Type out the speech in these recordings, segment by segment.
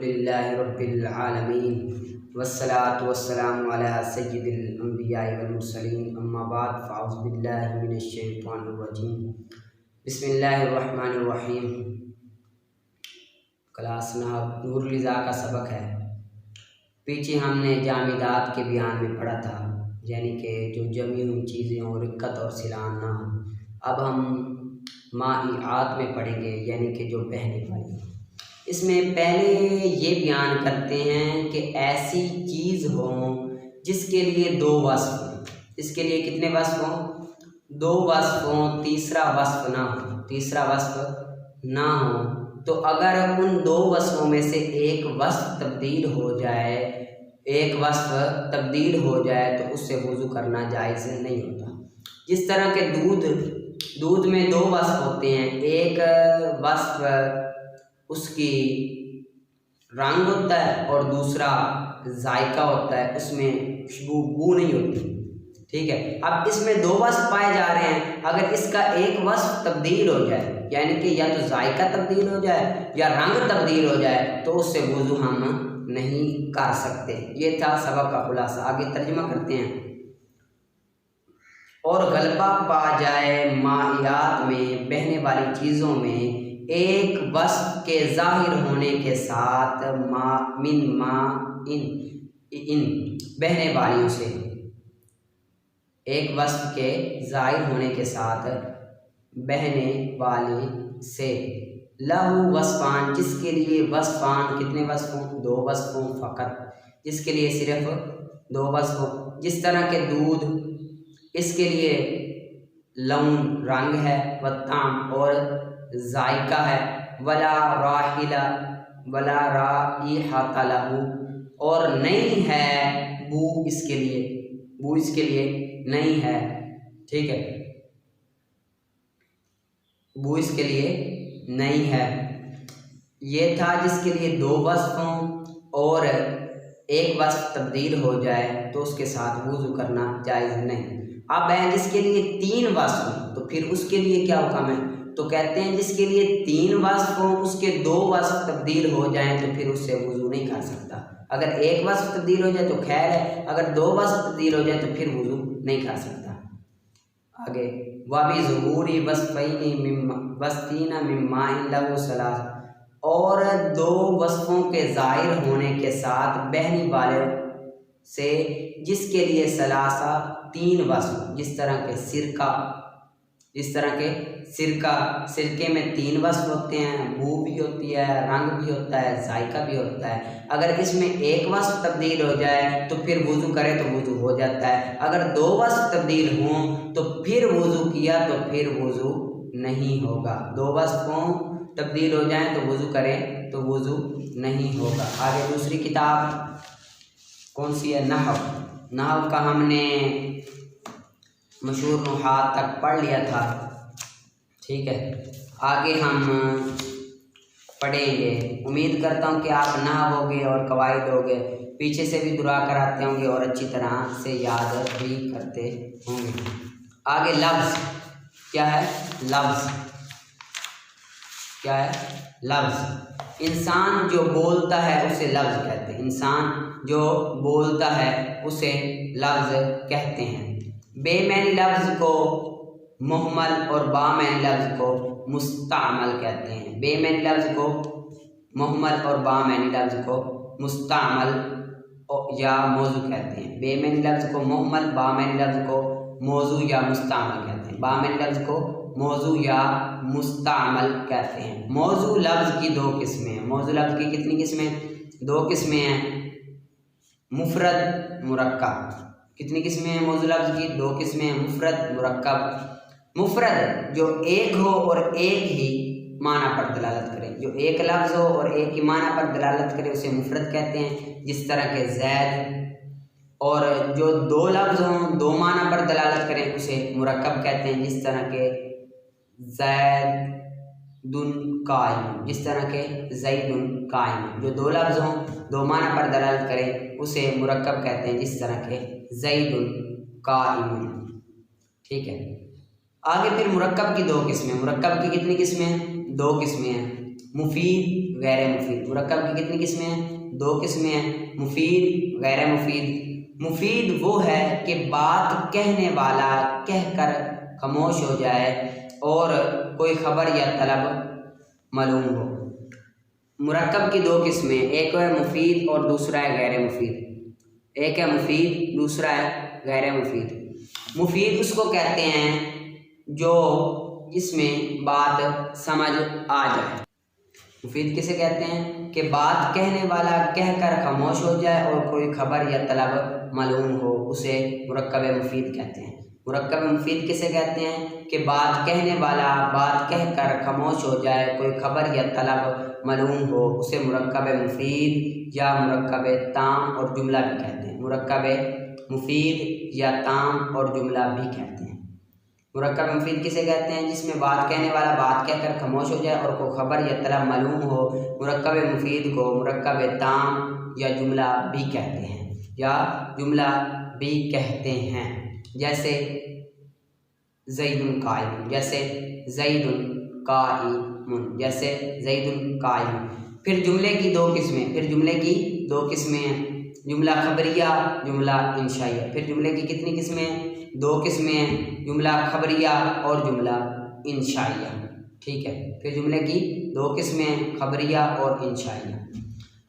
अल्हम्दुलिल्लाहि रब्बिल आलमीन वस्सलातु वस्सलामु अला सय्यिदिल अंबिया'i वल मुरसलीन अम्मा बाद फ़अऊज़ु बिल्लाहि मिनश शैतानिर रजीम बिस्मिल्लाहिर रहमानिर रहीम। क्लास नूरुल इज़ा का सबक है। पीछे हमने जामिदात के बयान में पढ़ा था, यानी कि जो जमी हुई चीज़ें और रिक्कत और सिलान ना हो। अब हम माइआत में पढ़ेंगे, यानी कि जो बहने वाली। इसमें पहले ये बयान करते हैं कि ऐसी चीज़ हो जिसके लिए दो वस्फ़ हों। इसके लिए कितने वस्फ़ हों? दो वस्फ़ हों, तीसरा वस्फ़ ना हो। तीसरा वस्फ़ ना हो तो अगर उन दो वस्फ़ों में से एक वस्फ़ तब्दील हो जाए, तो उससे वज़ू करना जायज़ नहीं होता। जिस तरह के दूध में दो वस्फ़ होते हैं, एक वस्फ़ उसकी रंग होता है और दूसरा जायका होता है, उसमें खुशबू बू नहीं होती। ठीक है। अब इसमें दो वस्फ़ पाए जा रहे हैं, अगर इसका एक वस्फ़ तब्दील हो जाए, यानी कि या तो जायका तब्दील हो जाए या रंग तब्दील हो जाए, तो उससे वज़ू हम नहीं कर सकते। ये था सबक का खुलासा। आगे तर्जुमा करते हैं। और गलबा पा जाए माइयात में, बहने वाली चीज़ों में, एक वस्फ़ के ज़ाहिर होने के साथ इन बहने वालियों से, एक वस्फ़ के ज़ाहिर होने के साथ बहने वाले से, लहू वस्फ़ान, जिसके लिए वस्फ़ान, कितने वस्फ़ हों? दो वस्फ़ हों फ़कत, जिसके लिए सिर्फ दो वस्फ़ हों। जिस तरह के दूध, इसके लिए लौन रंग है, व ताम और जायका है, वला राइहता लहू, और नहीं है बू इसके लिए नहीं है। ठीक है, बू इसके लिए नहीं है। ये था जिसके लिए दो वस्फ़ हों और एक वस्फ़ तब्दील हो जाए तो उसके साथ वज़ू करना जायज़ नहीं। अब है जिसके लिए तीन वस्फ़ हों, तो फिर उसके लिए क्या हुक्म है? तो कहते हैं जिसके लिए तीन वस्फ़ हों, उसके दो वस्फ़ तब्दील हो जाएं तो फिर उससे वज़ू नहीं कर सकता। अगर एक वस्फ़ तब्दील हो जाए तो खैर है, अगर दो वस्फ़ तब्दील हो जाए तो फिर वज़ू नहीं कर सकता। आगे वाबी ज़ुहूरी वस्तीना मिम्माइन लहू सलास, और दो वस्फ़ों के ज़ाहिर होने के साथ बहने वाले से जिसके लिए सलासा तीन वस्फ़, जिस तरह के सिरके में तीन वस्फ़ होते हैं, बू भी होती है, रंग भी होता है, जायका भी होता है। अगर इसमें एक वस्फ़ तब्दील हो जाए तो फिर वज़ू करे तो वज़ू हो जाता है। अगर दो वस्फ़ तब्दील हों तो फिर वज़ू किया तो फिर वज़ू नहीं होगा। दो वस्फ़ हों, तब्दील हो जाए तो वज़ू करें तो वज़ू नहीं होगा। आगे दूसरी किताब कौन सी है? नहव का हमने मशहूर नुहात तक पढ़ लिया था। ठीक है, आगे हम पढ़ेंगे। उम्मीद करता हूँ कि आप नहवोगे और कवायद होगे, पीछे से भी दुआ कराते होंगे और अच्छी तरह से याद भी करते होंगे। आगे लफ्ज़ क्या है? लफ्ज़ इंसान जो बोलता है उसे लफ्ज़ कहते हैं। इंसान जो बोलता है उसे लफ्ज़ कहते हैं। बेमैनी लफ्ज़ को मुहम्मल और बामैनी लफ्ज़ को मुस्तामल कहते हैं। बेमैनी लफ्ज़ को मुहम्मल और बामैनी लफ्ज़ को मुस्तामल या मौजू कहते हैं। बेमैनी लफ्ज़ को मुहम्मल, बामैनी लफ्ज़ को मौजू या मुस्तामल कहते हैं। बामैनी लफ्ज़ को मौजू या मुस्तामल कहते हैं। मौजू लफ्ज़ की दो किस्में हैं। मौजू लफ्ज़ की कितनी किस्में? दो किस्में हैं, मुफ़रद, मुरक्कब। कितनी किस्में हैं मौजू लफ्ज़ की? दो किस्में हैं, मुफ़रद, मुरक्कब। मुफ़रद जो एक हो और एक ही माना पर दलालत करे, जो एक लफ्ज़ हो और एक ही माना पर दलालत करे उसे मुफ़रद कहते हैं। जिस तरह के ज़ैद, और जो दो लफ्ज़ हों, दो माना पर दलालत करें उसे मुरक्कब कहते हैं। जिस तरह के ज़ैदुन काइम, जिस तरह के ज़ैदुन काइम, जो दो लफ्ज़ हों, दो माना पर दलालत करें उसे मुरक्कब कहते हैं। जिस तरह के ज़ैदुन काइम। ठीक है, आगे फिर मुरक्कब की दो किस्में। मुरक्कब की कितनी किस्में हैं? दो किस्में हैं, मुफीद गैर मुफीद। मुरक्कब की कितनी किस्में हैं? 2 किस्में हैं, मुफीद, गैर मुफीद। मुफीद वो है कि बात कहने वाला कहकर खामोश हो जाए और कोई खबर या तलब मालूम हो। मुरक्कब की 2 किस्में, एक है मुफीद और दूसरा है गैर मुफीद। एक है मुफीद, दूसरा है गैर मुफीद। मुफीद उसको कहते हैं जो जिसमें बात समझ आ जाए। मुफीद किसे कहते हैं कि बात कहने वाला कहकर खामोश हो जाए और कोई खबर या तलब मालूम हो, उसे मुरक्कब मुफीद कहते हैं। मुरक्कब मुफीद किसे कहते हैं कि बात कहने वाला बात कहकर खामोश हो जाए, कोई खबर या तलब मालूम हो, उसे मुरक्कब मुफीद या मुरक्कब ताम और जुमला भी कहते हैं। मुरक्कब मुफीद या ताम और जुमला भी कहते हैं। मुरक्कब मुफीद किसे कहते हैं? जिसमें बात कहने वाला बात कहकर खामोश हो जाए और कोई खबर या तलब मालूम हो। मुरक्कब मुफीद को मुरक्कब ताम या जुमला भी कहते हैं, या जुमला भी कहते हैं। जैसे ज़ैदुन काइम, जैसे ज़ैदुन काइमुन, जैसे ज़ैदुन काइम। फिर जुमले की 2 किस्में, फिर जुमले की 2 किस्में हैं, जुमला खबरिया, जुमला इंशाइया। फिर जुमले की कितनी किस्में हैं? 2 किस्में हैं, जुमला खबरिया और जुमला इंशाइया। ठीक है, फिर जुमले की 2 किस्में हैं, खबरिया और इंशाइया।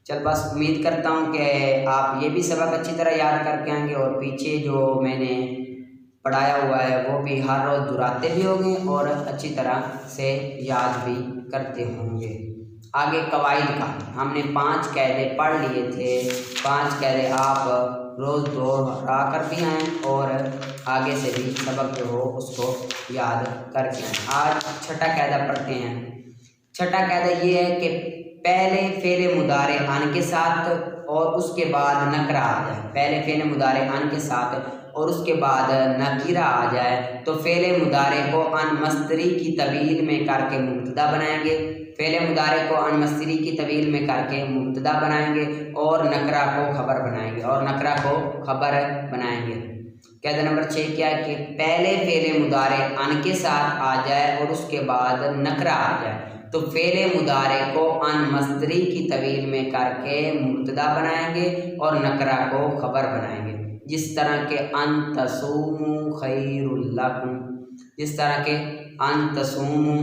चल बस उम्मीद करता हूँ कि आप ये भी सबक अच्छी तरह याद करके आएंगे और पीछे जो मैंने पढ़ाया हुआ है वो भी हर रोज़ दोहराते भी होंगे और अच्छी तरह से याद भी करते होंगे। आगे कवाइद का हमने 5 कायदे पढ़ लिए थे। 5 कायदे आप रोज़ दोहरा कर भी आएँ और आगे से भी सबक जो हो उसको याद करके आएँ। आज छठा कायदा पढ़ते हैं। छठा कायदा ये है कि पहले फेले मुदारे अन के साथ और उसके बाद नकरा आ जाए। पहले फेले मुदारे अन के साथ और उसके बाद नकीरा आ जाए तो फेले मुदारे को अन मस्तरी की तवील में करके मुब्तदा बनाएंगे। फेले मुदारे को अन मस्तरी की तवील में करके मुब्तदा बनाएंगे और नकरा को खबर बनाएंगे, और नकरा को खबर बनाएंगे। कायदा नंबर 6 क्या है कि पहले फेले मुदारे अन के साथ आ जाए और उसके बाद नकरा आ जाए तो फेले मुदारे को अन मस्तरी की तवील में करके मुब्तदा बनाएंगे और नकरा को खबर बनाएंगे। जिस तरह के अन तसूमु खैरुल लकुम, जिस तरह के अन तसूमु,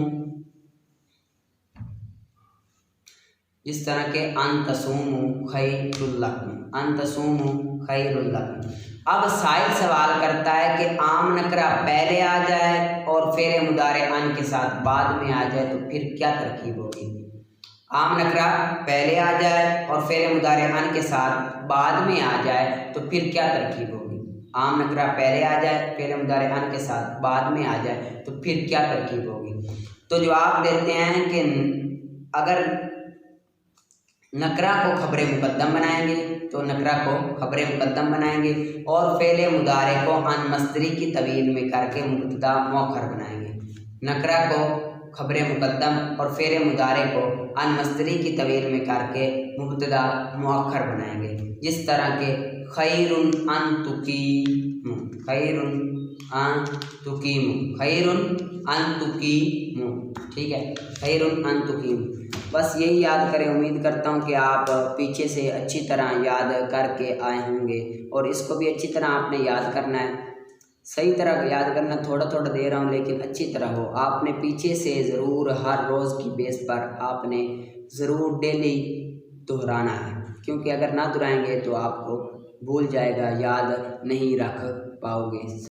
जिस तरह के अन तसूमु खैरुल लकुम, अन तसूमु खैरुल लकुम। अब साहिल सवाल करता है कि आम नकरा पहले आ जाए और फेरे मुदारे अन के साथ बाद में आ जाए तो फिर क्या तरकीब होगी? आम नकरा पहले आ जाए और फेरे मुदारे अन के साथ बाद में आ जाए तो फिर क्या तरकीब होगी? आम नकरा पहले आ जाए, फेरे मुदारे अन के साथ बाद में आ जाए तो फिर क्या तरकीब होगी? तो जवाब देते हैं कि अगर नकरा को खबरे मुकद्दम बनाएंगे तो नकरा को खबरे मुकद्दम बनाएंगे और फेले मुदारे को अन मस्तरी की तवील में करके मुब्तदा मुअख्खर बनाएंगे। नकरा को खबरे मुकद्दम और फेले मुदारे को अन मस्तरी की तवील में करके मुब्तदा मुअख्खर बनाएंगे। जिस तरह के खैरुन अन तुकीमु, खैरुन अन तुकीमु, खैरुन अन तुकीमु। ठीक है, खैरुन अन तुकीमु। बस यही याद करें। उम्मीद करता हूँ कि आप पीछे से अच्छी तरह याद करके आए होंगे और इसको भी अच्छी तरह आपने याद करना है। सही तरह याद करना, थोड़ा थोड़ा दे रहा हूँ लेकिन अच्छी तरह हो। आपने पीछे से ज़रूर हर रोज़ की बेस पर आपने ज़रूर डेली दोहराना है, क्योंकि अगर ना दोहराएंगे तो आपको भूल जाएगा, याद नहीं रख पाओगे।